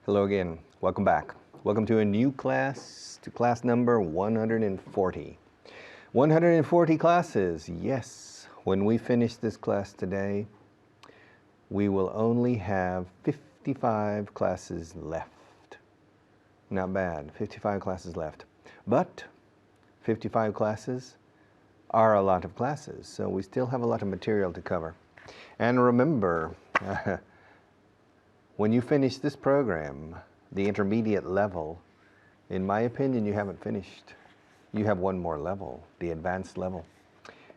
Hello again. Welcome back. Welcome to a new class, to class number 140. 140 classes. Yes, when we finish this class today, we will only have 55 classes left. Not bad, 55 classes left. But 55 classes are a lot of classes, so we still have a lot of material to cover. And remember, when you finish this program, the intermediate level, in my opinion, you haven't finished. You have one more level, the advanced level.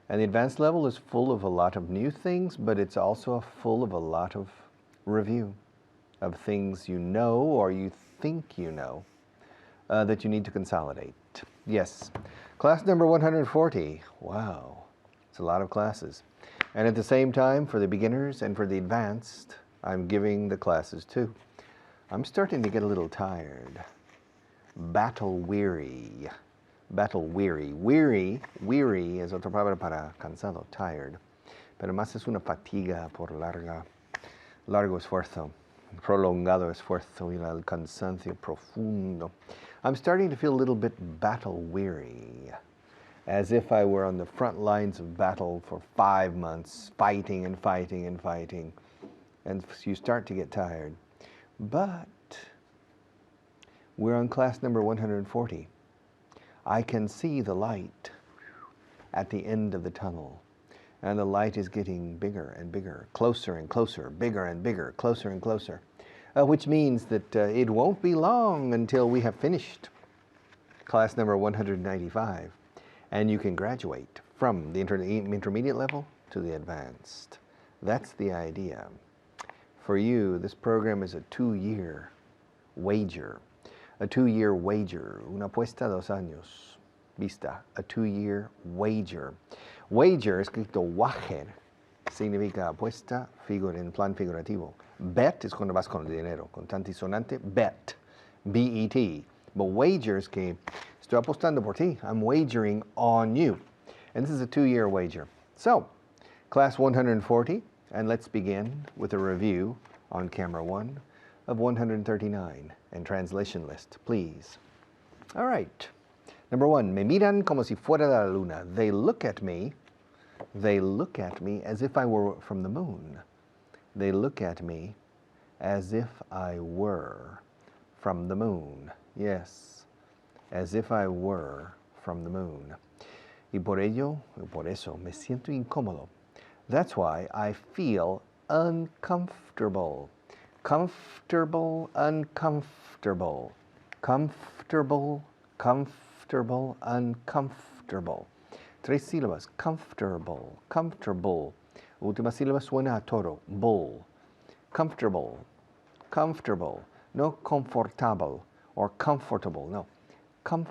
And the advanced level is full of a lot of new things, but it's also full of a lot of review of things you know or you think you know that you need to consolidate. Yes, class number 140. Wow, it's a lot of classes. And at the same time, for the beginners and for the advanced, I'm giving the classes too. I'm starting to get a little tired. Battle weary. Battle weary. Weary es otra palabra para cansado, tired. Pero más es una fatiga por largo esfuerzo, prolongado esfuerzo y el cansancio profundo. I'm starting to feel a little bit battle weary, as if I were on the front lines of battle for 5 months, fighting and fighting and fighting. And you start to get tired. But we're on class number 140. I can see the light at the end of the tunnel. And the light is getting bigger and bigger, closer and closer, bigger and bigger, closer and closer. Which means that it won't be long until we have finished class number 195. And you can graduate from the intermediate level to the advanced. That's the idea. For you, this program is a 2-year wager. A 2-year wager. Una apuesta 2 años. Vista. A 2-year wager. Wager, escrito wager, significa apuesta en plan figurativo. Bet es cuando vas con el dinero. Constante y sonante, bet. B-E-T. But wager es que estoy apostando por ti. I'm wagering on you. And this is a 2-year wager. So, class 140. And let's begin with a review on camera 1 of 139 and translation list, please. All right. Number 1, me miran como si fuera de la luna. They look at me as if I were from the moon. They look at me as if I were from the moon. Yes, as if I were from the moon. Y por eso, me siento incómodo. That's why I feel uncomfortable. Comfortable, uncomfortable. Comfortable, comfortable, uncomfortable. 3 sílabas. Comfortable, comfortable. Última sílaba suena a toro. Bull. Comfortable, comfortable. No comfortable or comfortable. No. Con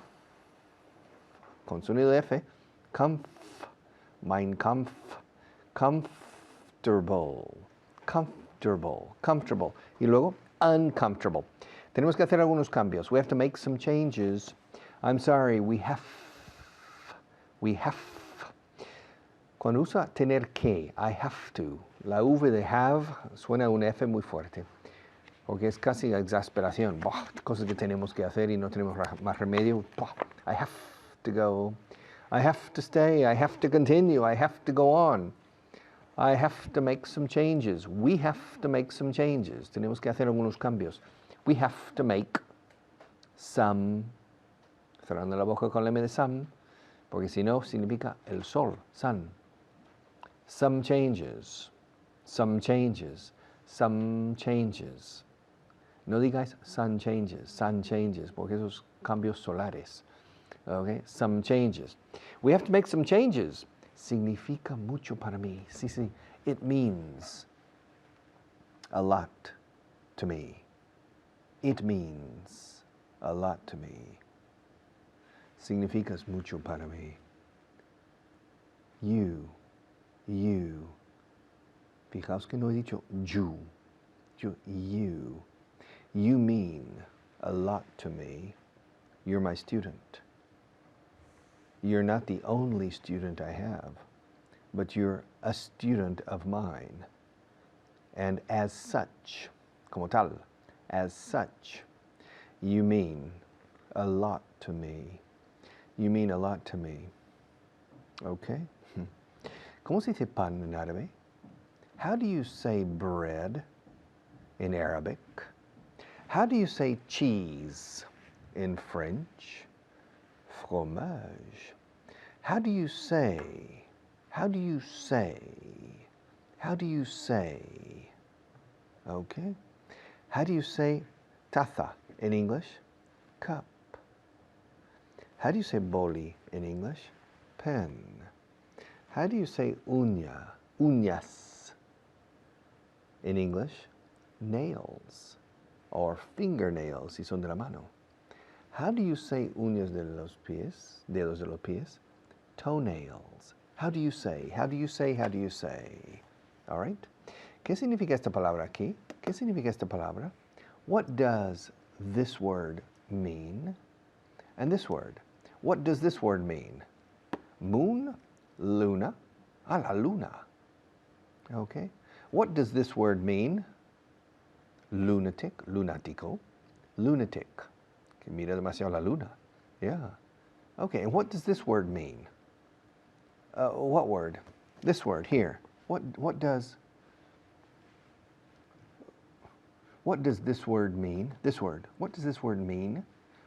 sonido F. Mein Kampf. Comfortable, comfortable, comfortable. Y luego, uncomfortable. Tenemos que hacer algunos cambios. We have to make some changes. I'm sorry, we have. Cuando usa tener que, I have to. La V de have suena un F muy fuerte. Porque es casi exasperación. Cosas que tenemos que hacer y no tenemos más remedio. I have to go. I have to stay. I have to continue. I have to go on. I have to make some changes. We have to make some changes. Tenemos que hacer algunos cambios. We have to make some, cerrando la boca con la M de some, porque si no significa el sol, sun. Some changes, some changes, some changes. No digáis sun changes, porque esos cambios solares. Okay, some changes. We have to make some changes. Significa mucho para mí. Sí. It means a lot to me. It means a lot to me. Significas mucho para mí. You. Fijaos que no he dicho you. You. You mean a lot to me. You're my student. You're not the only student I have, but you're a student of mine. And as such, como tal, as such. You mean a lot to me. You mean a lot to me. Okay. ¿Cómo se dice pan en árabe? How do you say bread in Arabic? How do you say cheese in French? Fromage. How do you say? How do you say? How do you say? Okay. How do you say taza in English? Cup. How do you say boli in English? Pen. How do you say uña, uñas in English? Nails or fingernails si son de la mano. How do you say uñas de los pies, dedos de los pies? Toenails. How do you say? How do you say? How do you say? All right. ¿Qué significa esta palabra aquí? ¿Qué significa esta palabra? What does this word mean? And this word. What does this word mean? Moon, luna, a la luna. Okay. What does this word mean? Lunatic, lunatico, lunatic. Que mira demasiado la luna. Yeah. Okay, and what does this word mean? What word? This word here. What does this word mean? This word. What does this word mean?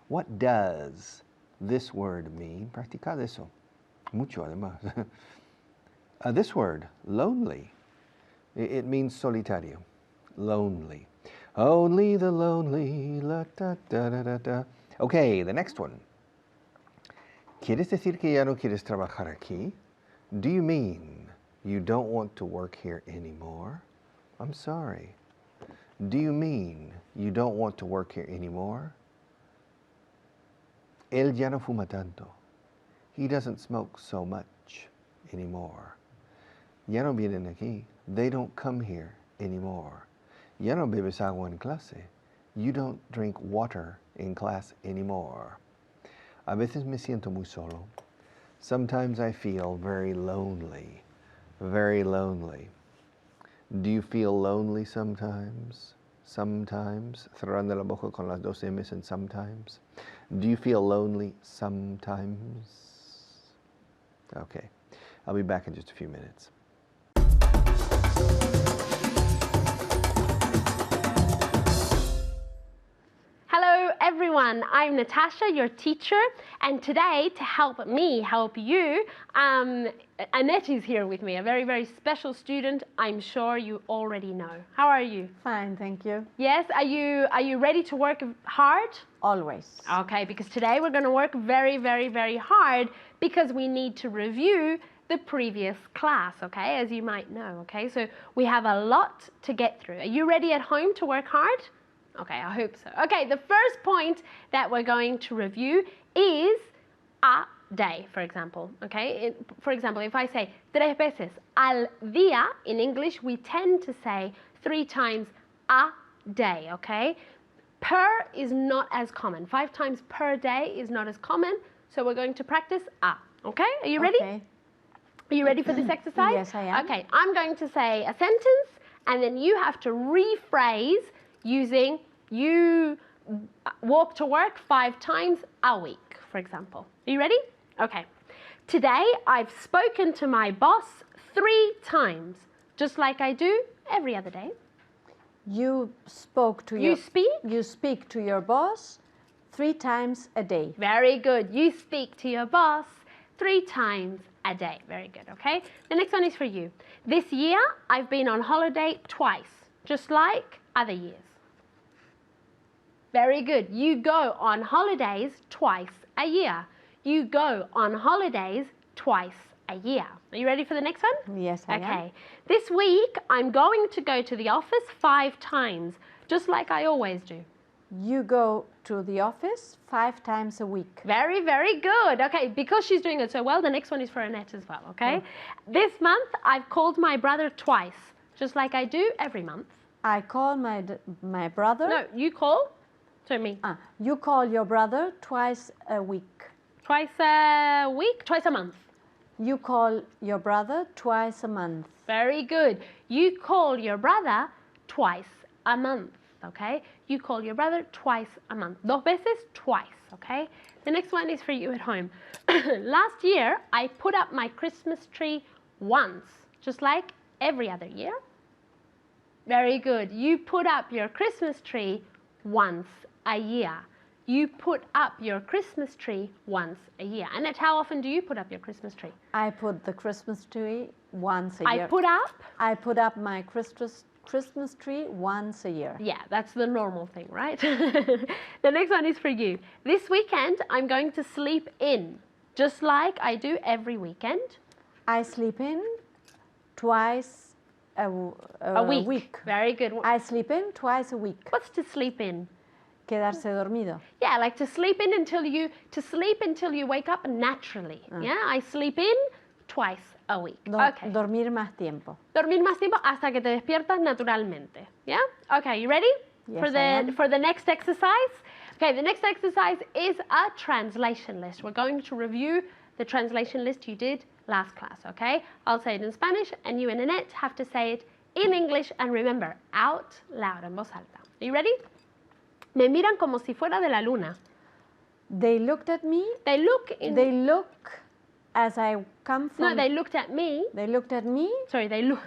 What does this word mean? Practicad eso. Mucho, además. This word, lonely. It means solitario. Lonely. Only the lonely. La, da, da, da, da, da. Okay, the next one. ¿Quieres decir que ya no quieres trabajar aquí? Do you mean you don't want to work here anymore? I'm sorry. Do you mean you don't want to work here anymore? Él ya no fuma tanto. He doesn't smoke so much anymore. Ya no vienen aquí. They don't come here anymore. Ya no bebes agua en clase. You don't drink water in class anymore. A veces me siento muy solo. Sometimes I feel very lonely. Very lonely. Do you feel lonely sometimes? Sometimes. Cerrando la boca con las dos M's and sometimes. Do you feel lonely sometimes? Okay. I'll be back in just a few minutes. Hello everyone, I'm Natasha, your teacher, and today to help me help you, Annette is here with me, a very, very special student I'm sure you already know. How are you? Fine, thank you. Yes, are you ready to work hard? Always. Okay, because today we're going to work very, very, very hard because we need to review the previous class, okay, as you might know, okay? So we have a lot to get through. Are you ready at home to work hard? Okay, I hope so. Okay, the first point that we're going to review is a day, for example, okay? For example, if I say tres veces al día, in English, we tend to say 3 times a day, okay? Per is not as common. 5 times per day is not as common, so we're going to practice a, okay? Are you ready? Okay. Are you ready for this exercise? Yes, I am. Okay, I'm going to say a sentence, and then you have to rephrase using you walk to work 5 times a week, for example. Are you ready? Okay. Today, I've spoken to my boss 3 times, just like I do every other day. You spoke to You speak? You speak to your boss 3 times a day. Very good. You speak to your boss 3 times a day. Very good, okay? The next one is for you. This year, I've been on holiday twice, just like other years. Very good. You go on holidays twice a year. You go on holidays twice a year. Are you ready for the next one? Yes, I am. Okay. This week, I'm going to go to the office 5 times, just like I always do. You go to the office 5 times a week. Very, very good. Okay, because she's doing it so well, the next one is for Annette as well, okay? This month, I've called my brother twice, just like I do every month. I call my brother. No, you call. So me. You call your brother twice a week. Twice a week, twice a month. You call your brother twice a month. Very good. You call your brother twice a month. okay? You call your brother twice a month. Dos veces, twice, okay? The next one is for you at home. Last year, I put up my Christmas tree once, just like every other year. Very good. You put up your Christmas tree once a year. You put up your Christmas tree once a year. Annette, how often do you put up your Christmas tree? I put the Christmas tree once a year. I put up my Christmas tree once a year. Yeah, that's the normal thing, right? The next one is for you. This weekend, I'm going to sleep in, just like I do every weekend. I sleep in twice a week. Very good. I sleep in twice a week. What's to sleep in? Quedarse dormido. Yeah, like to sleep until you wake up naturally. Yeah, I sleep in twice a week. Okay. Dormir más tiempo. Dormir más tiempo hasta que te despiertas naturalmente. Yeah? Okay, you ready? Yes, For the next exercise? Okay, the next exercise is a translation list. We're going to review the translation list you did last class, okay? I'll say it in Spanish and you and Annette have to say it in English, and remember, out loud, en voz alta. Are you ready? Me miran como si fuera de la luna. They looked at me. They look as I come from... No, they looked at me. They looked at me. Sorry, they look...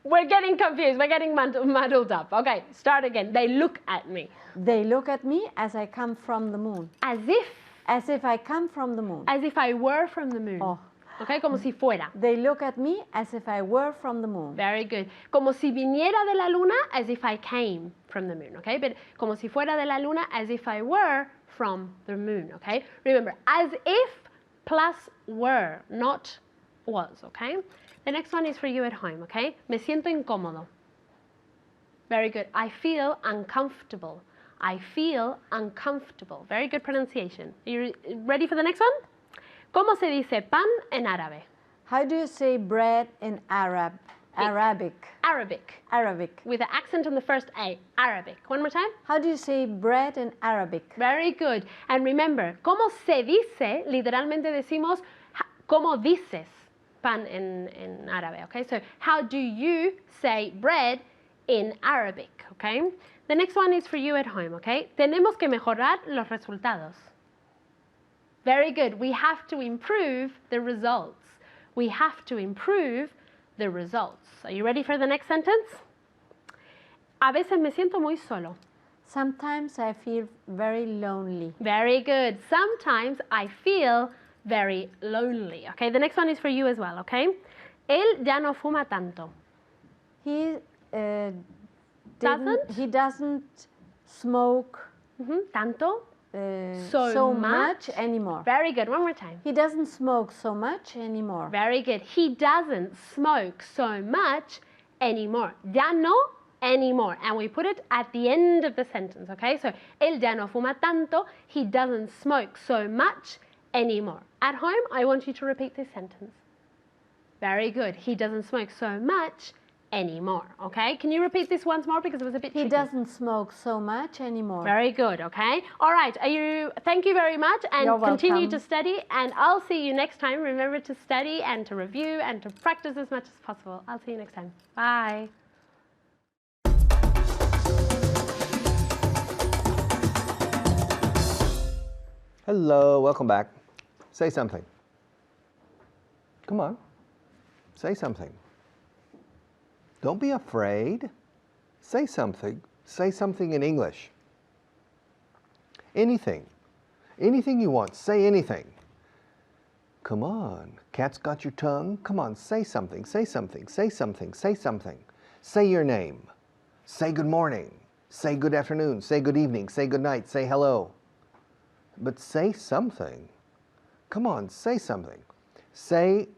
We're getting confused. We're getting muddled up. Okay, start again. They look at me. They look at me as I come from the moon. As if... As if I come from the moon. As if I were from the moon. Oh. Okay, como si fuera. They look at me as if I were from the moon. Very good. Como si viniera de la luna, as if I came from the moon, okay? But como si fuera de la luna, as if I were from the moon, okay? Remember, as if plus were, not was, okay? The next one is for you at home, okay? Me siento incómodo. Very good. I feel uncomfortable. I feel uncomfortable. Very good pronunciation. Are you ready for the next one? ¿Cómo se dice pan en árabe? How do you say bread in Arabic? Arabic. With an accent on the first A. Arabic. One more time. How do you say bread in Arabic? Very good. And remember, ¿cómo se dice? Literalmente decimos, ¿cómo dices pan en árabe? Okay, so how do you say bread in Arabic? Okay. The next one is for you at home. Okay. Tenemos que mejorar los resultados. Very good. We have to improve the results. We have to improve the results. Are you ready for the next sentence? A veces me siento muy solo. Sometimes I feel very lonely. Very good. Sometimes I feel very lonely. Okay, the next one is for you as well, okay? Él ya no fuma tanto. He doesn't? doesn't smoke tanto. So much anymore. Very good. One more time. He doesn't smoke so much anymore. Very good. He doesn't smoke so much anymore. Ya no anymore. And we put it at the end of the sentence, okay? So, él ya no fuma tanto. He doesn't smoke so much anymore. At home, I want you to repeat this sentence. Very good. He doesn't smoke so much anymore, okay? Can you repeat this once more because it was a bit tricky? He doesn't smoke so much anymore. Very good, okay? All right, thank you very much, and You're continue welcome. to study, and I'll see you next time. Remember to study and to review and to practice as much as possible. I'll see you next time. Bye. Hello, welcome back. Say something. Come on. Say something. Don't be afraid. Say something. Say something in English. Anything. Anything you want. Say anything. Come on. Cat's got your tongue. Come on, say something. Say something. Say something. Say something. Say your name. Say good morning. Say good afternoon. Say good evening. Say good night. Say hello. But say something. Come on, say something. Say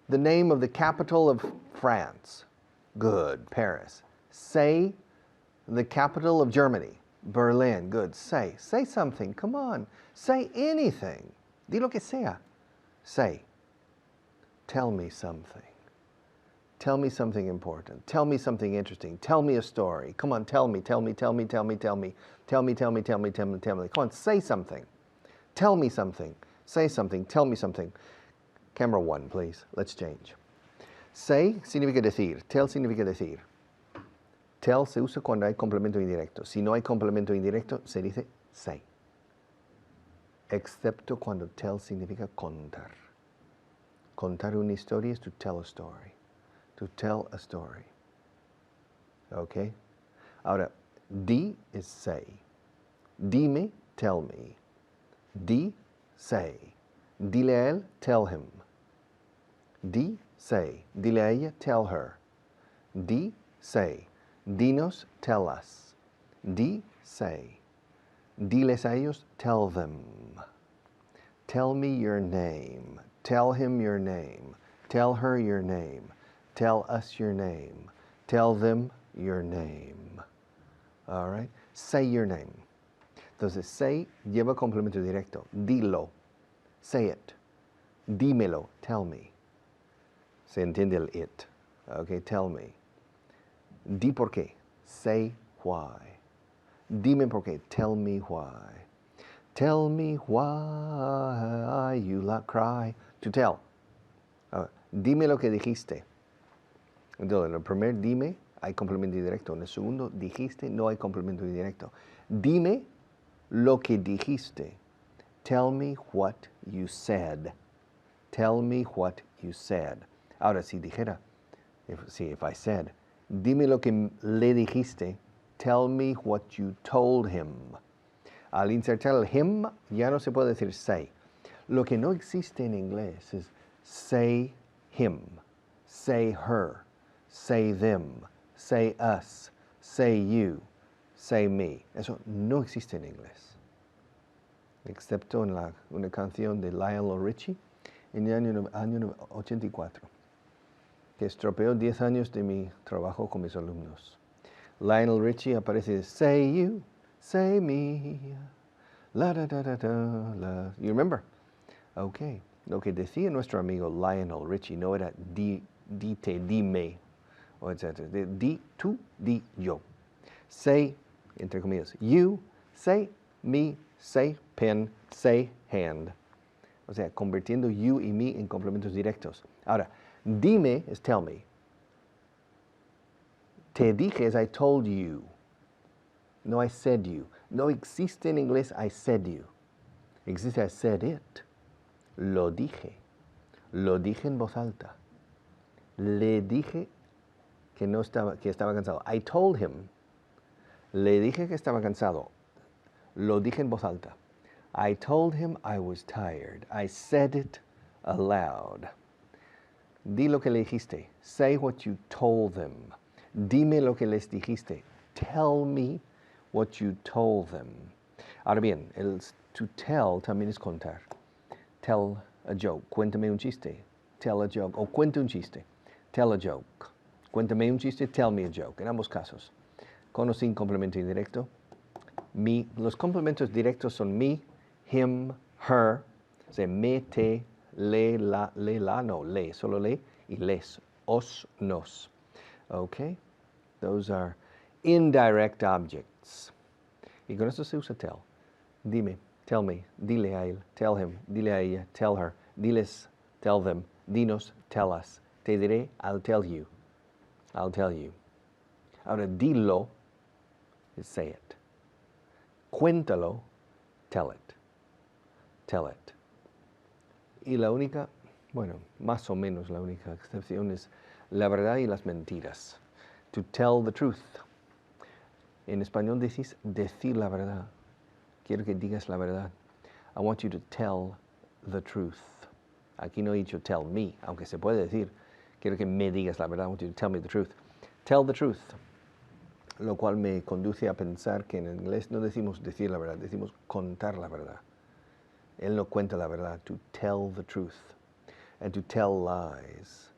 the name of the capital of France. Good, Paris. Say the capital of Germany. Berlin. Good. Say something. Come on. Say anything. Di lo que sea. Say. Tell me something. Tell me something important. Tell me something interesting. Tell me a story. Come on, tell me. Tell me. Come on, say something. Tell me something. Say something. Tell me something. Camera 1, please. Let's change. Say significa decir. Tell significa decir. Tell se usa cuando hay complemento indirecto. Si no hay complemento indirecto, se dice say. Excepto cuando tell significa contar. Contar una historia es to tell a story. To tell a story. ¿Ok? Ahora, di is say. Dime, tell me. Di, say. Dile a él, tell him. Di, say. Dile a ella, tell her. Di, say. Dinos, tell us. Di, say. Diles a ellos, tell them. Tell me your name. Tell him your name. Tell her your name. Tell us your name. Tell them your name. All right? Say your name. Entonces, say lleva complemento directo. Dilo. Say it. Dímelo. Tell me. Se entiende el it. Okay, tell me. Di por qué. Say why. Dime por qué. Tell me why. Tell me why you cry. To tell. Dime lo que dijiste. Entonces, en el primer dime hay complemento indirecto. En el segundo dijiste no hay complemento indirecto. Dime lo que dijiste. Tell me what you said. Tell me what you said. Ahora, si dijera, if I said, dime lo que le dijiste. Tell me what you told him. Al insertar el him, ya no se puede decir say. Lo que no existe en inglés es say him, say her, say them, say us, say you, say me. Eso no existe en inglés. Excepto en una canción de Lionel Richie en el año 84, que estropeó 10 años de mi trabajo con mis alumnos. Lionel Richie aparece, say you, say me, la da da da da, la. You remember? Okay. Lo que decía nuestro amigo Lionel Richie no era dite, dime, o etc. Di tú, di yo. Say, entre comillas, you, say, me, say, pen, say, hand. O sea, convirtiendo you y me en complementos directos. Ahora, dime es tell me. Te dije es I told you. No I said you. No existe en inglés I said you. Existe I said it. Lo dije. Lo dije en voz alta. Le dije que estaba cansado. I told him. Le dije que estaba cansado. Lo dije en voz alta. I told him I was tired. I said it aloud. Di lo que le dijiste. Say what you told them. Dime lo que les dijiste. Tell me what you told them. Ahora bien, el to tell también es contar. Tell a joke. Cuéntame un chiste. Tell a joke. O cuenta un chiste. Tell a joke. Cuéntame un chiste. Tell me a joke. En ambos casos. Con o sin complemento indirecto. Me. Los complementos directos son me, him, her. O sea, me, te, le, la, no, le, solo le, y les, os, nos. Okay? Those are indirect objects. Y con eso se usa tell. Dime, tell me, dile a él, tell him, dile a ella, tell her, diles, tell them, dinos, tell us. Te diré, I'll tell you. I'll tell you. Ahora, dilo is say it. Cuéntalo, tell it. Tell it. Y la única, bueno, más o menos la única excepción es la verdad y las mentiras. To tell the truth. En español decís decir la verdad. Quiero que digas la verdad. I want you to tell the truth. Aquí no he dicho tell me, aunque se puede decir. Quiero que me digas la verdad. I want you to tell me the truth. Tell the truth. Lo cual me conduce a pensar que en inglés no decimos decir la verdad, decimos contar la verdad. Él no cuenta la verdad. To tell the truth. And to tell lies.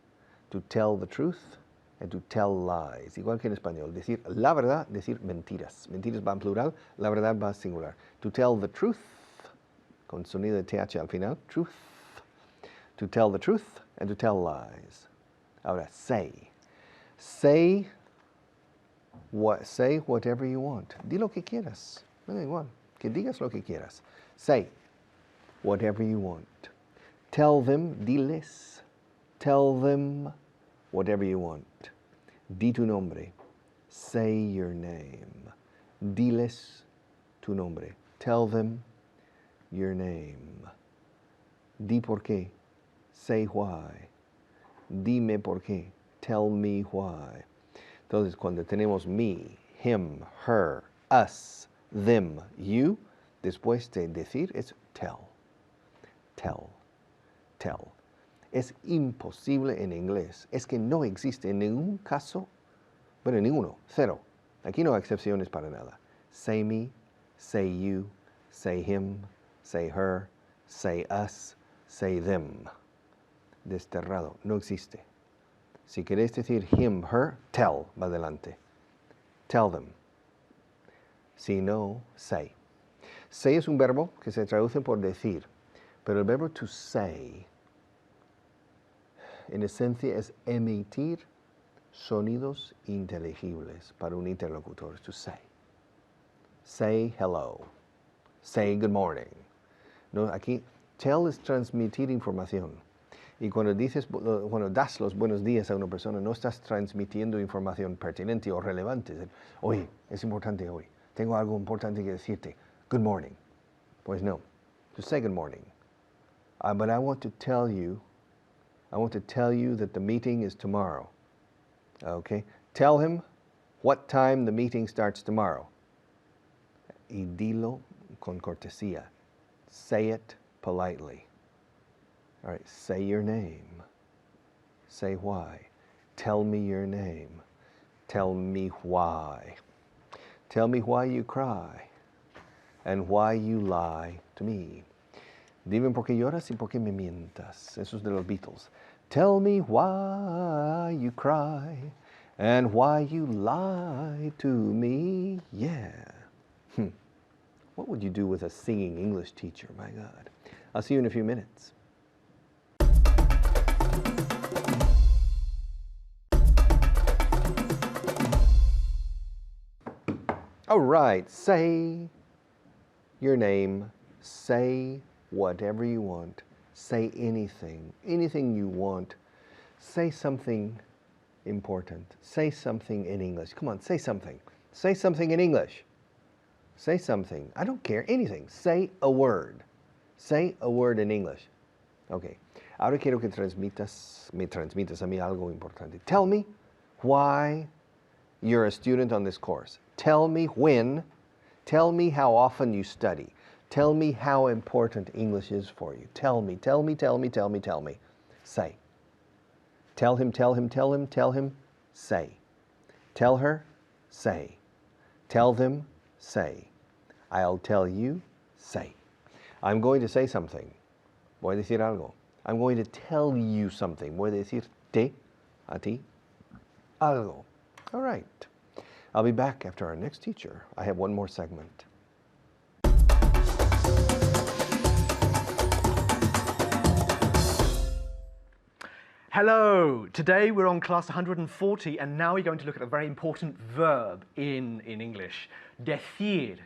To tell the truth and to tell lies. Igual que en español. Decir la verdad, decir mentiras. Mentiras va en plural, la verdad va en singular. To tell the truth, con sonido de TH al final. Truth. To tell the truth and to tell lies. Ahora, say. Say whatever you want. Di lo que quieras. Me da igual. Que digas lo que quieras. Say whatever you want. Tell them, diles. Tell them whatever you want. Di tu nombre. Say your name. Diles tu nombre. Tell them your name. Di por qué. Say why. Dime por qué. Tell me why. Entonces, cuando tenemos me, him, her, us, them, you, después de decir es tell. Tell. Tell. Es imposible en inglés. Es que no existe en ningún caso, bueno, ninguno, cero. Aquí no hay excepciones para nada. Say me, say you, say him, say her, say us, say them. Desterrado, no existe. Si querés decir him, her, tell, va adelante. Tell them. Si no, say. Say es un verbo que se traduce por decir, pero el verbo to say, en esencia, es emitir sonidos inteligibles para un interlocutor. To say. Say hello. Say good morning. No, aquí, tell es transmitir información. Y cuando das los buenos días a una persona, no estás transmitiendo información pertinente o relevante. Oye, es importante hoy. Tengo algo importante que decirte. Good morning. Pues no. To say good morning. But I want to tell you that the meeting is tomorrow. Okay? Tell him what time the meeting starts tomorrow. Y dilo con cortesía. Say it politely. All right, say your name. Say why. Tell me your name. Tell me why. Tell me why you cry and why you lie to me. Dime por qué lloras y por qué me mientas. Eso es de los Beatles. Tell me why you cry and why you lie to me. Yeah. What would you do with a singing English teacher? My God. I'll see you in a few minutes. All right, say your name, say whatever you want, say anything you want, say something important, say something in English. Come on, say something. Say something in English. Say something. I don't care, anything. Say a word. Say a word in English. Okay, ahora quiero que me transmitas a mí algo importante. Tell me why you're a student on this course. Tell me when. Tell me how often you study. Tell me how important English is for you. Tell me, tell me, tell me, tell me, tell me. Say. Tell him, tell him, tell him, tell him. Say. Tell her. Say. Tell them. Say. I'll tell you. Say. I'm going to say something. Voy a decir algo. I'm going to tell you something. Voy a decirte, a ti, algo. All right. I'll be back after our next teacher. I have one more segment. Hello! Today we're on class 140 and now we're going to look at a very important verb in English. Decir.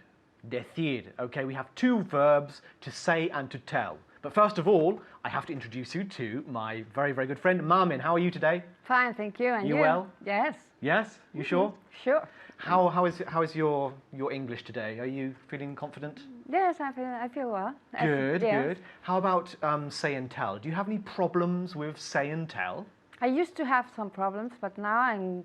Decir. Okay, we have two verbs, to say and to tell. But first of all, I have to introduce you to my very, very good friend, Marmin. How are you today? Fine, thank you. And you well? Yes. Yes? You sure? Sure. How is your English today? Are you feeling confident? Yes, I feel well. Good, Yes. good. How about say and tell? Do you have any problems with say and tell? I used to have some problems, but now I'm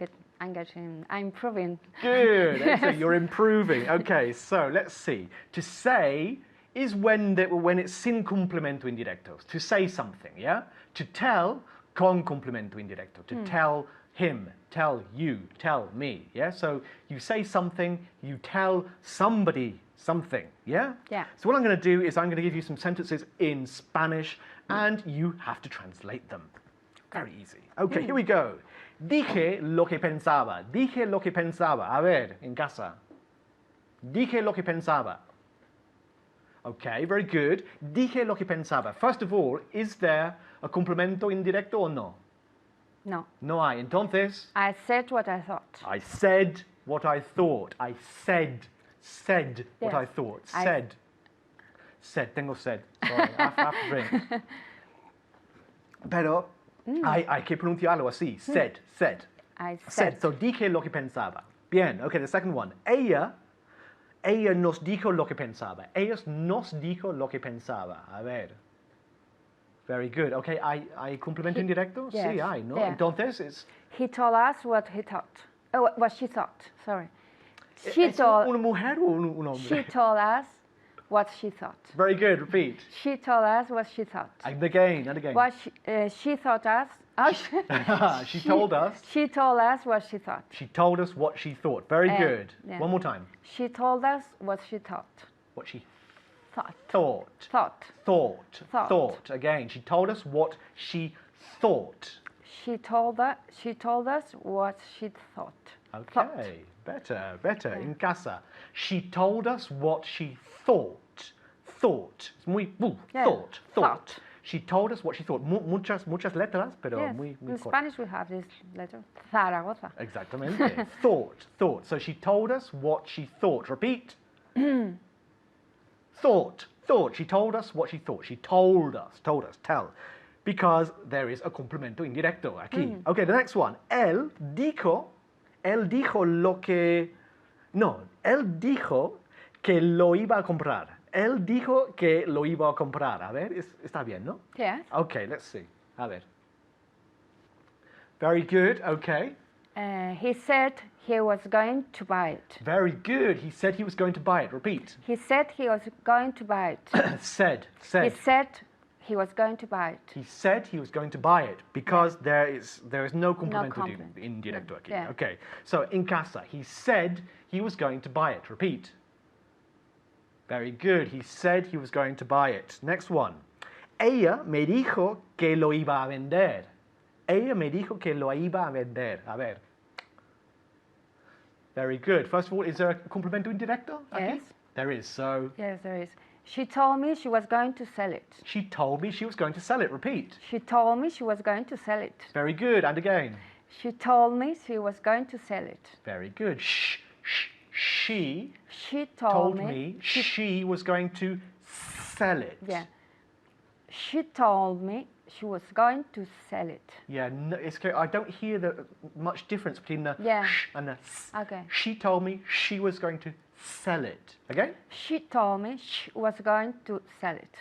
improving. Good. Excellent. You're improving. Okay, so let's see. To say is when it's sin complemento indirecto. To say something, yeah? To tell, con complemento indirecto. To tell him, tell you, tell me, yeah? So you say something, you tell somebody something, yeah? Yeah. So what I'm going to do is I'm going to give you some sentences in Spanish and you have to translate them. Very easy. Okay, here we go. Dije lo que pensaba. Dije lo que pensaba. A ver, en casa. Dije lo que pensaba. Okay, very good. Dije lo que pensaba. First of all, is there a complemento indirecto or no? No. No hay. Entonces, I said what I thought. I said what I thought. I said what Yes. I thought. Said. Tengo sed. Sorry, I have to drink. Pero hay que pronunciarlo así. Said. I Said. So dije lo que pensaba. Bien. Okay, the second one. Ella nos dijo lo que pensaba. Ella nos dijo lo que pensaba. A ver. Very good. Okay, ¿hay complemento indirecto? yes, Sí, hay, ¿no? yeah. Entonces es... He told us what he thought. Oh, what she thought. Sorry. She ¿Es told. una mujer o un hombre? She told us what she thought. Very good. Repeat. She told us what she thought. And again, and again. What she thought us. Oh, She told us. She told us what she thought. She told us what she thought. Very good. yeah. One more time. She told us what she thought. What she Thought. thought. Thought. Thought. Thought. Thought. Again, she told us what she thought. She told us what she thought. Thought. Okay, better. In casa. She told us what she thought. Thought. Es muy, Yeah. thought. Thought. She told us what she thought. Muchas letras, pero Yes. muy In cortas. Spanish we have this letter. Zaragoza. Exactamente. Thought. So she told us what she thought. Repeat. Thought. She told us what she thought. She told us, tell. Because there is a complemento indirecto aquí. Okay, the next one. Él dijo lo que... No, él dijo que lo iba a comprar. Él dijo que lo iba a comprar. A ver, está bien, ¿no? Yes. Okay, let's see. A ver. Very good, okay. He said he was going to buy it. Very good. He said he was going to buy it. Repeat. He said he was going to buy it. Said. He said he was going to buy it. He said he was going to buy it because there is no complemento complement. indirecto aquí. Yeah. Okay. So in casa, he said he was going to buy it. Repeat. Very good. He said he was going to buy it. Next one. Ella me dijo que lo iba a vender. Ella me dijo que lo iba a vender. A ver. Very good. First of all, is there a complemento indirecto aquí? Yes. There is. So Yes, there is. She told me she was going to sell it. she told me she was going to sell it. Repeat. She told me she was going to sell it. Very good. And again. She told me she was going to sell it. Very good. She She told told me she was going to sell it. Yeah. She told me she was going to sell it. Yeah, no, I don't hear much difference between the Yeah. sh and the s. Okay. She told me she was going to sell it. Okay? She told me she was going to sell it.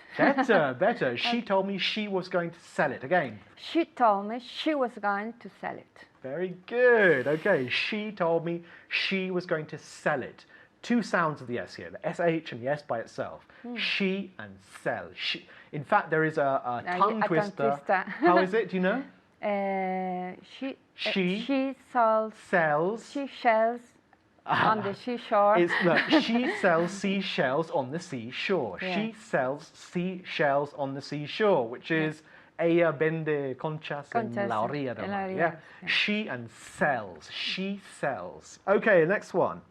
Better. She told me she was going to sell it. Again. She told me she was going to sell it. Very good. Okay, she told me she was going to sell it. Two sounds of the S here, the SH and the S by itself. She and sell. In fact, there is a tongue twister. How is it? Do you know? She sells. Sells. She shells on the seashore. She sells seashells on the seashore. Yeah. She sells seashells on the seashore, which is ella vende conchas en la orilla del mar. Yeah? Yeah. She and sells. She sells. Okay, next one.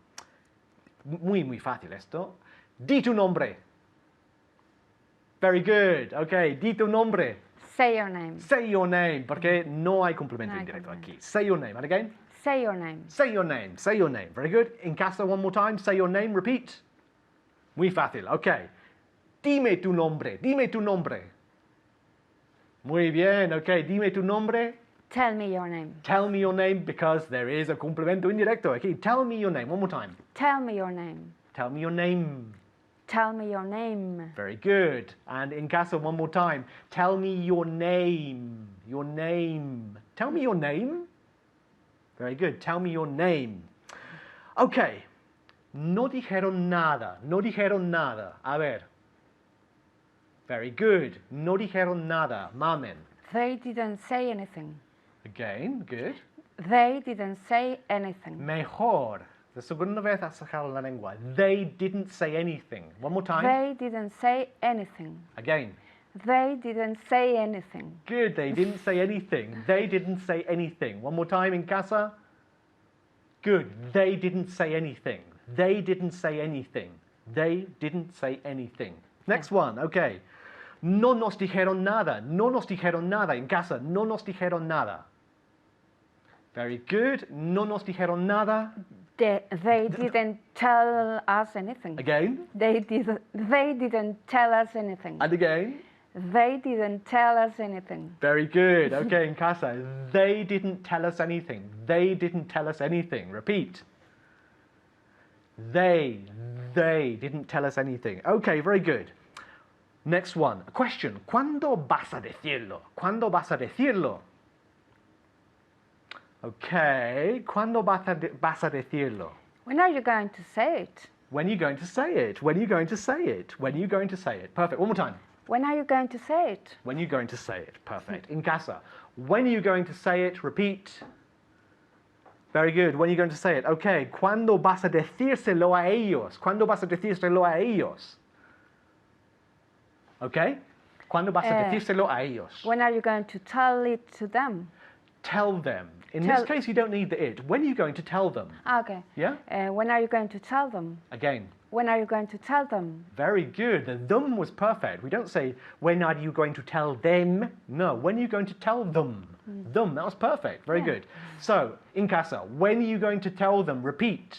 Muy fácil esto. Di tu nombre. Very good. Okay, di tu nombre. Say your name. Say your name, porque no hay complemento No hay indirecto complemento. aquí. Say your name. And again? Say your name. Say your name. Say your name. Very good. In casa, one more time. Say your name. Repeat. Muy fácil. Okay. Dime tu nombre. Dime tu nombre. Muy bien. Okay. Dime tu nombre. Tell me your name. Tell me your name because there is a complemento indirecto. Okay. Tell me your name. One more time. Tell me your name. Tell me your name. Tell me your name. Very good. And in casa, one more time. Tell me your name. Your name. Tell me your name. Very good. Tell me your name. Okay. No dijeron nada. No dijeron nada. A ver. Very good. No dijeron nada. Mamen. They didn't say anything. Again. Good. They didn't say anything. Mejor. La segunda vez has sacado la lengua. They didn't say anything. One more time. They didn't say anything. Again. They didn't say anything. Good. They didn't say anything. They didn't say anything. One more time in casa. Good. They didn't say anything. They didn't say anything. They didn't say anything. Next one. Okay. No nos dijeron nada. No nos dijeron nada en casa. No nos dijeron nada. Very good. No nos dijeron nada. They didn't tell us anything. Again. They didn't tell us anything. And again. They didn't tell us anything. Very good. Okay, in casa. They didn't tell us anything. They didn't tell us anything. Repeat. They didn't tell us anything. Okay, very good. Next one. A question. ¿Cuándo vas a decirlo? ¿Cuándo vas a decirlo? Okay. ¿Cuándo vas a decirlo? When are you going to say it? When are you going to say it? When are you going to say it? When are you going to say it? Perfect. One more time. When are you going to say it? When are you going to say it? Perfect. In casa. When are you going to say it? Repeat. Very good. When are you going to say it? Okay. ¿Cuándo vas a decírselo a ellos? ¿Cuándo vas a decírselo a ellos? Okay. ¿Cuándo vas a decírselo a ellos? When are you going to tell it to them? Tell them. In this case, you don't need the it. When are you going to tell them? Okay. Yeah? When are you going to tell them? Again. When are you going to tell them? Very good. The them was perfect. We don't say, when are you going to tell them? No, when are you going to tell them? Them, that was perfect. Very good. So, in casa, when are you going to tell them? Repeat.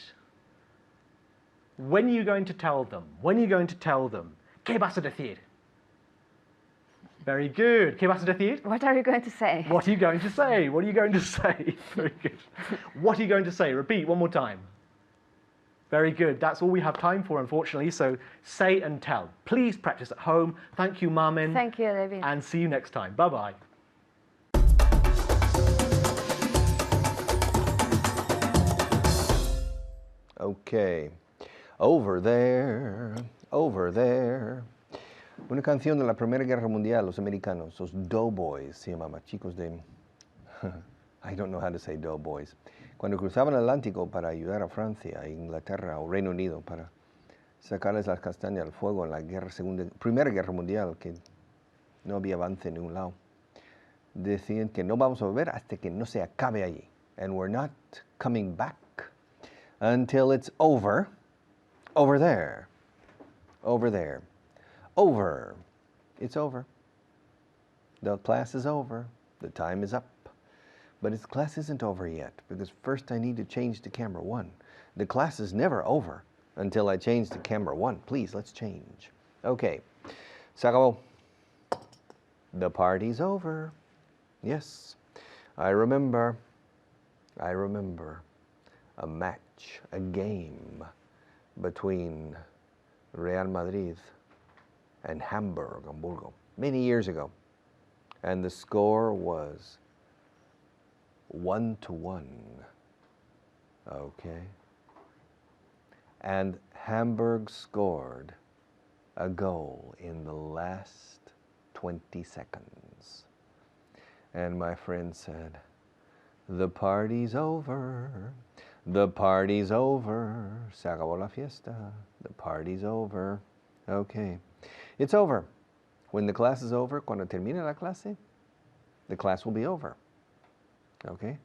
When are you going to tell them? When are you going to tell them? ¿Qué vas a decir? Very good. ¿Qué vas a decir? What are you going to say? What are you going to say? What are you going to say? Very good. What are you going to say? Repeat one more time. Very good. That's all we have time for, unfortunately. So say and tell. Please practice at home. Thank you, Marmin. Thank you, David. And see you next time. Bye-bye. Okay. Over there, over there. Una canción de la Primera Guerra Mundial, los americanos, los doughboys, se llamaban, chicos de... I don't know how to say doughboys. Cuando cruzaban el Atlántico para ayudar a Francia, a Inglaterra o Reino Unido para sacarles las castañas al fuego en la Primera Guerra Mundial, que no había avance en ningún lado, decían que no vamos a volver hasta que no se acabe allí. And we're not coming back until it's over, over there, over there. Over. It's over. The class is over. The time is up. But the class isn't over yet, because first I need to change to camera 1. The class is never over until I change to camera 1. Please, let's change. Okay. Se acabó. The party's over. Yes. I remember a match, a game between Real Madrid and Hamburgo, many years ago. And the score was 1-1. Okay. And Hamburg scored a goal in the last 20 seconds. And my friend said, the party's over. The party's over. Se acabó la fiesta. The party's over. Okay. It's over. When the class is over, cuando termine la clase, the class will be over. Okay?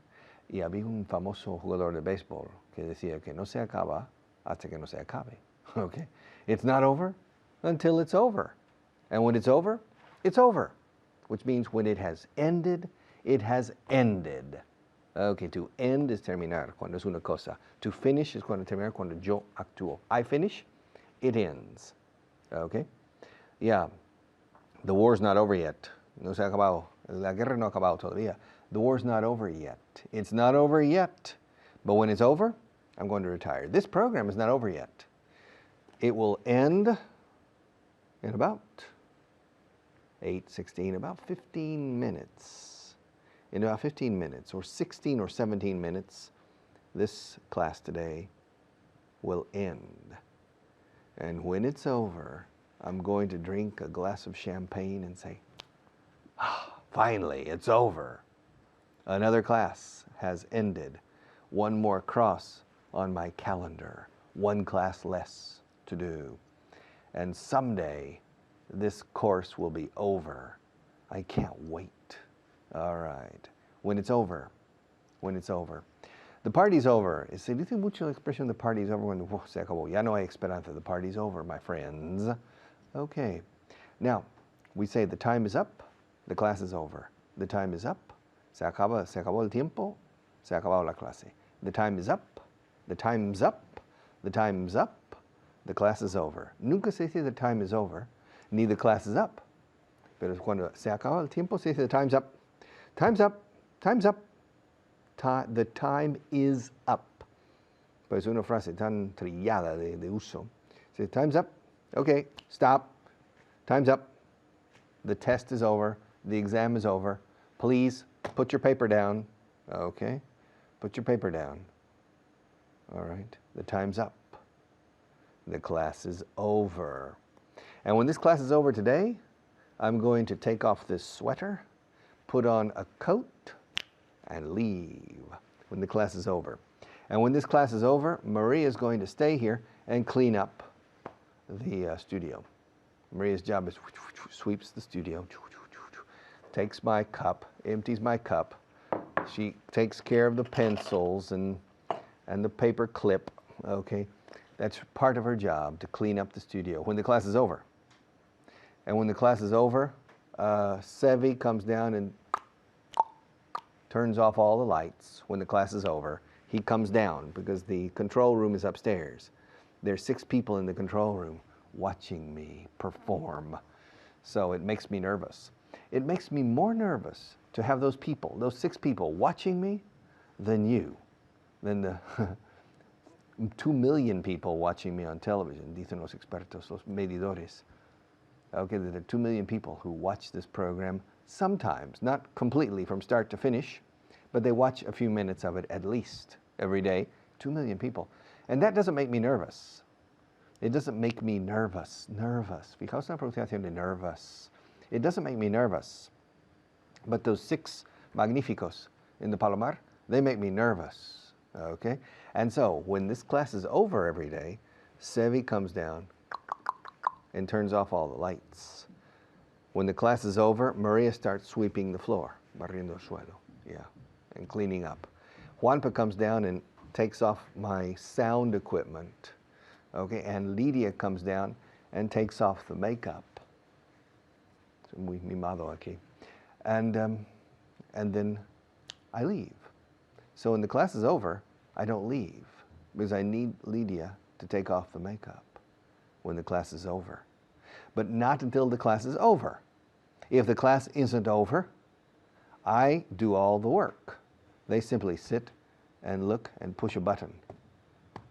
Y había un famoso jugador de béisbol que decía que no se acaba hasta que no se acabe. Okay? It's not over until it's over. And when it's over, it's over. Which means when it has ended, it has ended. Okay, to end is terminar, cuando es una cosa. To finish is cuando terminar, cuando yo actúo. I finish, it ends. Okay? Yeah, the war's not over yet. No se ha acabado. La guerra no ha acabado todavía. The war's not over yet. It's not over yet. But when it's over, I'm going to retire. This program is not over yet. It will end in about 8:16, about 15 minutes. In about 15 minutes, or 16 or 17 minutes, this class today will end. And when it's over, I'm going to drink a glass of champagne and say, finally, it's over. Another class has ended. One more cross on my calendar. One class less to do. And someday, this course will be over. I can't wait. All right. When it's over. When it's over. The party's over. Se dice mucho la expresión the party's over when se acabó. Ya no hay esperanza. The party's over, my friends. Okay. Now, we say the time is up, the class is over. The time is up, se acabó el tiempo, se acabó la clase. The time is up, the time's up, the time's up, the class is over. Nunca se dice the time is over, ni the class is up. Pero cuando se acaba el tiempo, se dice the time's up. Time's up, time's up. The time is up. pues una frase tan trillada de uso. Say, time's up. Okay, stop. Time's up. The test is over. The exam is over. Please put your paper down. Okay, put your paper down. All right, the time's up. The class is over. And when this class is over today, I'm going to take off this sweater, put on a coat, and leave when the class is over. And when this class is over, Maria is going to stay here and clean up the studio. Maria's job is sweeps the studio, takes my cup, empties my cup. She takes care of the pencils and the paper clip, okay? That's part of her job, to clean up the studio when the class is over. And when the class is over, Sevi comes down and turns off all the lights when the class is over. He comes down because the control room is upstairs. There's 6 people in the control room watching me perform. So it makes me nervous. It makes me more nervous to have those people, those 6 people watching me than you, than the 2 million people watching me on television, dicen los expertos, los medidores. Okay, there are 2 million people who watch this program sometimes, not completely from start to finish, but they watch a few minutes of it at least every day. 2 million people. And that doesn't make me nervous. It doesn't make me nervous. Fijaos en la pronunciación de nervous. It doesn't make me nervous. But those 6 magníficos in the Palomar, they make me nervous. Okay? And so, when this class is over every day, Sevi comes down and turns off all the lights. When the class is over, Maria starts sweeping the floor, barriendo el suelo, yeah, and cleaning up. Juanpa comes down and takes off my sound equipment, okay, and Lidia comes down and takes off the makeup. Muy mimado aquí. And then I leave. So when the class is over, I don't leave because I need Lidia to take off the makeup when the class is over. But not until the class is over. If the class isn't over, I do all the work. They simply sit and look and push a button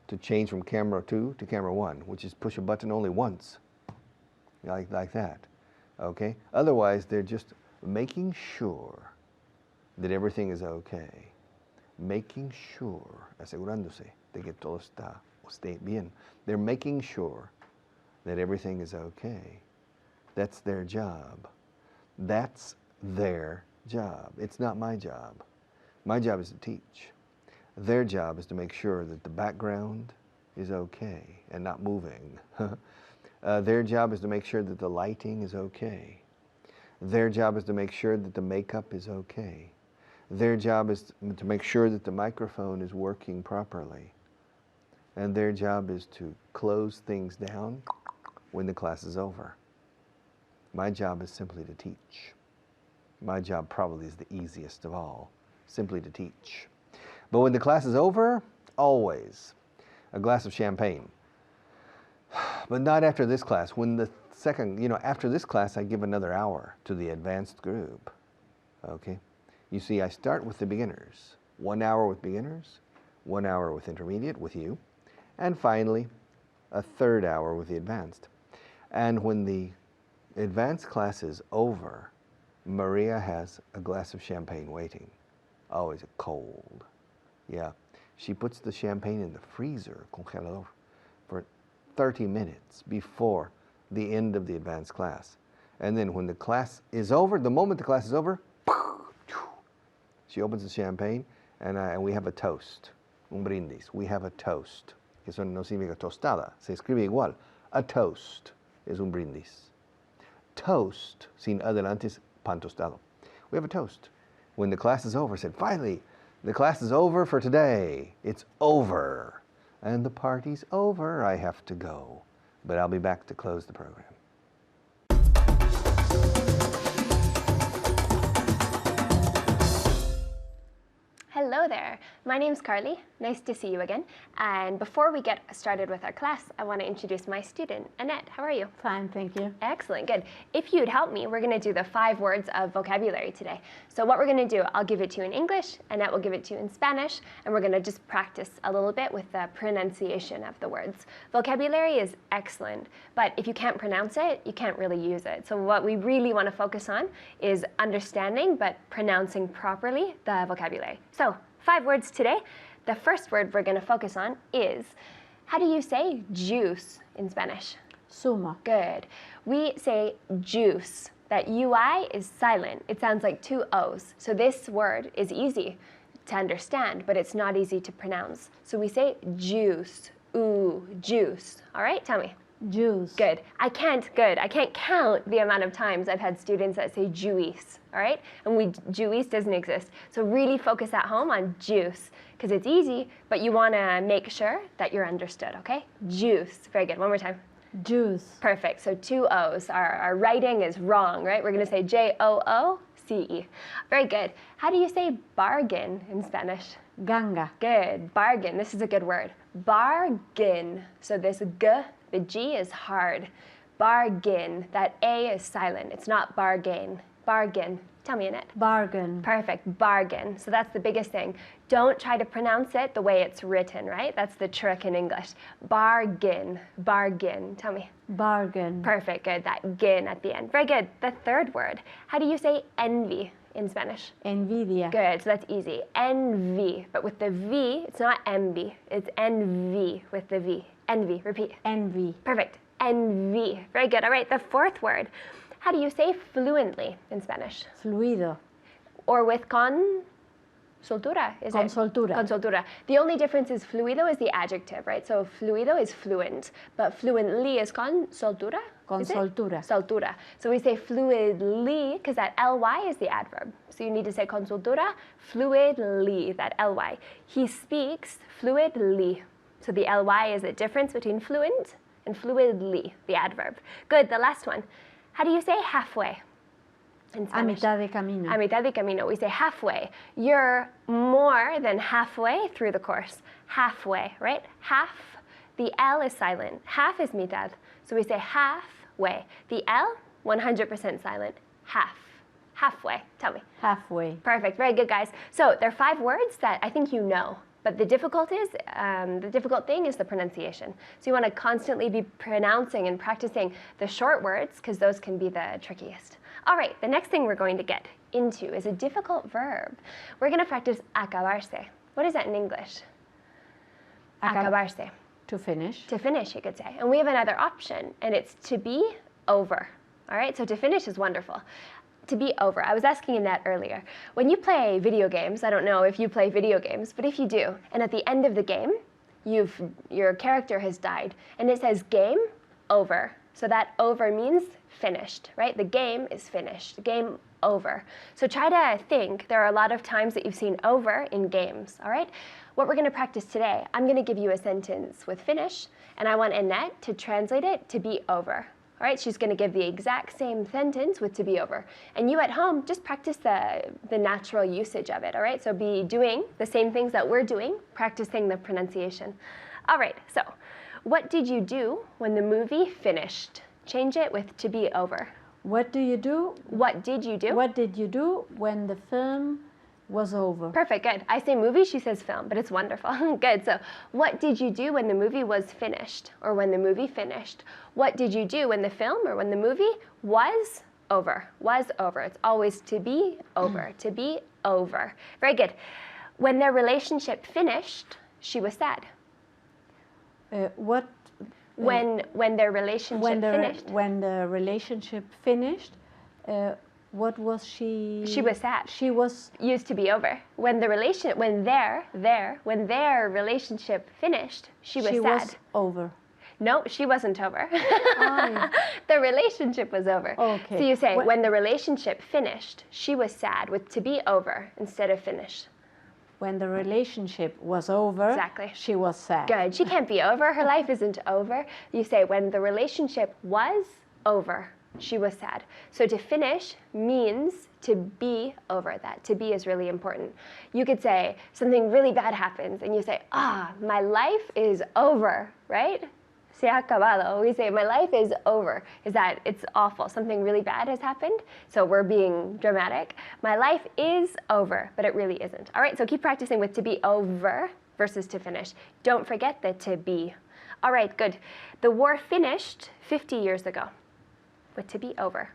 to change from camera 2 to camera 1, which is push a button only once, like that, okay? Otherwise, they're just making sure that everything is okay. Making sure, asegurándose de que todo esté bien. They're making sure that everything is okay. That's their job. That's their job. It's not my job. My job is to teach. Their job is to make sure that the background is okay and not moving. Their job is to make sure that the lighting is okay. Their job is to make sure that the makeup is okay. Their job is to make sure that the microphone is working properly. And their job is to close things down when the class is over. My job is simply to teach. My job probably is the easiest of all, simply to teach. But when the class is over, always a glass of champagne. But not after this class. When the second, after this class, I give another hour to the advanced group. Okay? You see, I start with the beginners. 1 hour with beginners, 1 hour with intermediate, with you, and finally, a 3rd hour with the advanced. And when the advanced class is over, Maria has a glass of champagne waiting. Always cold. Yeah. She puts the champagne in the freezer, congelador, for 30 minutes before the end of the advanced class. And then when the class is over, the moment the class is over, she opens the champagne and we have a toast, un brindis. We have a toast. Eso no significa tostada, se escribe igual. A toast es un brindis. Toast, sin adelantes, pan tostado. We have a toast. When the class is over, I said, finally, the class is over for today. It's over. And the party's over. I have to go. But I'll be back to close the program. Hello there. My name's Carly. Nice to see you again. And before we get started with our class, I want to introduce my student, Annette. How are you? Fine, thank you. Excellent, good. If you'd help me, we're going to do the 5 words of vocabulary today. So what we're going to do, I'll give it to you in English, Annette will give it to you in Spanish, and we're going to just practice a little bit with the pronunciation of the words. Vocabulary is excellent, but if you can't pronounce it, you can't really use it. So what we really want to focus on is understanding, but pronouncing properly the vocabulary. So 5 words today. The first word we're going to focus on is, how do you say juice in Spanish? Zumo. Good. We say juice. That UI is silent. It sounds like 2 O's. So this word is easy to understand, but it's not easy to pronounce. So we say juice. Ooh, juice. All right, tell me. Juice. Good. I can't count the amount of times I've had students that say juice, all right? And juice doesn't exist. So really focus at home on juice, because it's easy, but you want to make sure that you're understood, okay? Juice. Very good. One more time. Juice. Perfect. So 2 O's. Our writing is wrong, right? We're going to say Jooce. Very good. How do you say bargain in Spanish? Ganga. Good. Bargain. This is a good word. Bargain. So this G, the G is hard. Bargain. That A is silent. It's not bargain. Bargain. Tell me, Annette. Bargain. Perfect. Bargain. So that's the biggest thing. Don't try to pronounce it the way it's written, right? That's the trick in English. Bargain. Bargain. Tell me. Bargain. Perfect. Good. That gin at the end. Very good. The third word. How do you say envy in Spanish? Envidia. Good. So that's easy. Envy. But with the V, it's not envy. It's envy with the V. Envy. Repeat. Envy. Perfect. Envy. Very good. All right. The fourth word. How do you say fluently in Spanish? Fluido. Or with soltura, is Con it? soltura. Con soltura. The only difference is fluido is the adjective, right? So fluido is fluent, but fluently is con soltura? Con is it? soltura. Soltura. So we say fluidly, because that ly is the adverb. So you need to say con soltura, fluidly, that ly. He speaks fluidly. So the ly is the difference between fluent and fluidly, the adverb. Good, the last one. How do you say halfway in A Spanish? mitad de camino. A mitad de camino. We say halfway. You're more than halfway through the course. Halfway, right? Half, the L is silent. Half is mitad. So we say halfway. The L, 100% silent. Half. Halfway. Tell me. Halfway. Perfect. Very good, guys. So there are 5 words that I think you know. But the difficult thing is the pronunciation. So you want to constantly be pronouncing and practicing the short words, because those can be the trickiest. All right, the next thing we're going to get into is a difficult verb. We're going to practice acabarse. What is that in English? Acabarse. To finish. To finish, you could say. And we have another option, and it's to be over. All right, so to finish is wonderful. To be over. I was asking Annette earlier. When you play video games, I don't know if you play video games, but if you do, and at the end of the game, your character has died, and it says game over. So that over means finished, right? The game is finished. Game over. So try to think. There are a lot of times that you've seen over in games, all right? What we're going to practice today, I'm going to give you a sentence with finish, and I want Annette to translate it to be over. All right, she's going to give the exact same sentence with to be over. And you at home, just practice the natural usage of it, all right? So be doing the same things that we're doing, practicing the pronunciation. All right, so what did you do when the movie finished? Change it with to be over. What do you do? What did you do? What did you do when the film was over? Perfect, good. I say movie, she says film, but it's wonderful. Good, so what did you do when the movie was finished, or when the movie finished? What did you do when the film or when the movie was over? Was over. It's always to be over, to be over. Very good. When their relationship finished, she was sad. When their relationship finished? When the relationship finished, what was she? She was sad. She was used to be over. When their relationship finished, she was sad. She was over. No, she wasn't over. Oh. The relationship was over. Okay. So you say, when the relationship finished, she was sad, with to be over instead of finished. When the relationship was over, exactly. She was sad. Good. She can't be over. Her life isn't over. You say, when the relationship was over. She was sad. So to finish means to be over that. To be is really important. You could say something really bad happens and you say, my life is over, right? Se ha acabado. We say, my life is over. Is that it's awful. Something really bad has happened. So we're being dramatic. My life is over, but it really isn't. All right, so keep practicing with to be over versus to finish. Don't forget the to be. All right, good. The war finished 50 years ago. With to be over.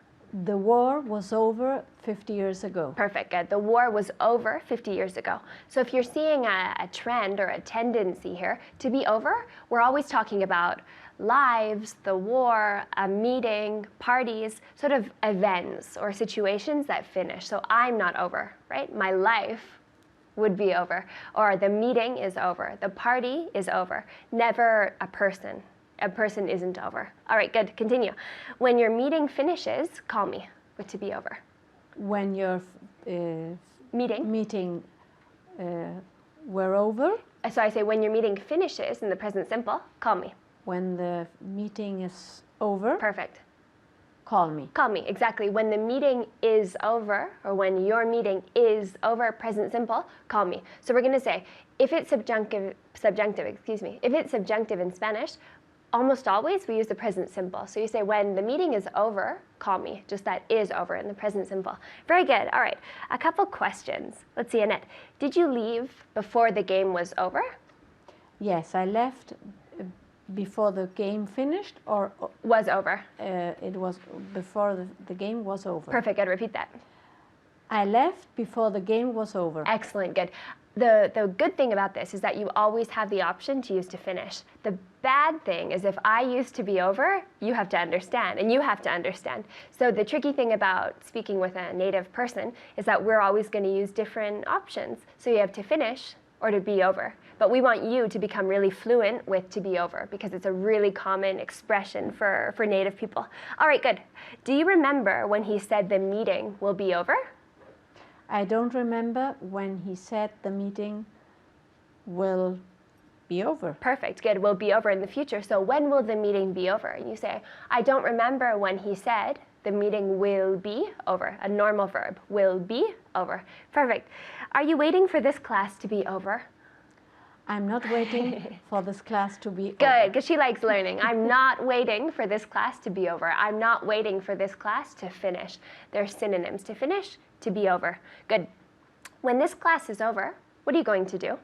The war was over 50 years ago. Perfect, good. The war was over 50 years ago. So if you're seeing a trend or a tendency here, to be over, we're always talking about lives, the war, a meeting, parties, sort of events or situations that finish. So I'm not over, right? My life would be over. Or the meeting is over. The party is over. Never a person. A person isn't over. All right, good. Continue. When your meeting finishes, call me with to be over. When your Meeting. were over, So I say when your meeting finishes in the present simple, call me. when the meeting is over, Perfect. call me. Call me, exactly. When the meeting is over, or when your meeting is over, present simple, call me. So we're going to say, if it's subjunctive, if it's subjunctive in Spanish, almost always we use the present simple. So you say, when the meeting is over, call me. Just that is over in the present simple. Very good. All right. A couple questions. Let's see, Annette. Did you leave before the game was over? Yes, I left before the game finished, or Was over. it was before the game was over. Perfect. Good. Repeat that. I left before the game was over. Excellent, good. The good thing about this is that you always have the option to use to finish. The bad thing is if I use to be over, you have to understand, and you have to understand. So the tricky thing about speaking with a native person is that we're always going to use different options. So you have to finish or to be over. But we want you to become really fluent with to be over because it's a really common expression for native people. All right, good. Do you remember when he said the meeting will be over? I don't remember when he said the meeting will be over. Perfect, good, will be over in the future. So when will the meeting be over? And you say, I don't remember when he said the meeting will be over. A normal verb, will be over. Perfect. Are you waiting for this class to be over? I'm not waiting for this class to be Good, over. because she likes learning. I'm not waiting for this class to be over. I'm not waiting for this class to finish. They're synonyms. To finish, to be over. Good. When this class is over, what are you going to do?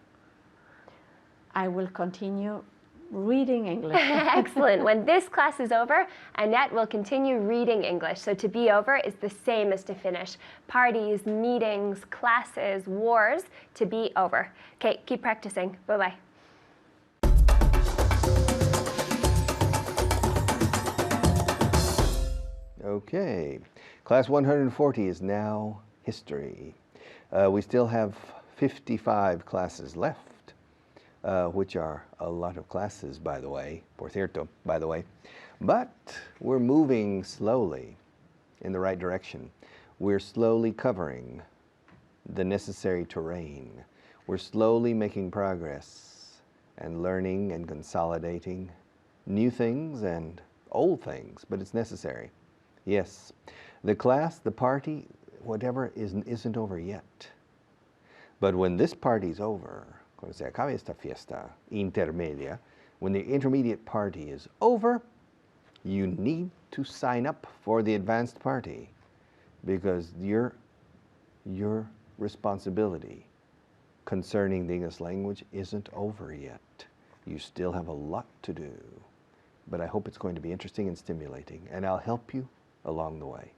I will continue reading English. Excellent. When this class is over, Annette will continue reading English. So to be over is the same as to finish. Parties, meetings, classes, wars, to be over. Okay, keep practicing. Bye-bye. Okay, class 140 is now history. We still have 55 classes left, which are a lot of classes, by the way, por cierto, by the way. But we're moving slowly in the right direction. We're slowly covering the necessary terrain. We're slowly making progress and learning and consolidating new things and old things, but it's necessary. Yes, the class, the party, whatever isn't over yet. But when this party's over, cuando se acabe esta fiesta intermedia, when the intermediate party is over, you need to sign up for the advanced party because your responsibility concerning the English language isn't over yet. You still have a lot to do. But I hope it's going to be interesting and stimulating, and I'll help you along the way.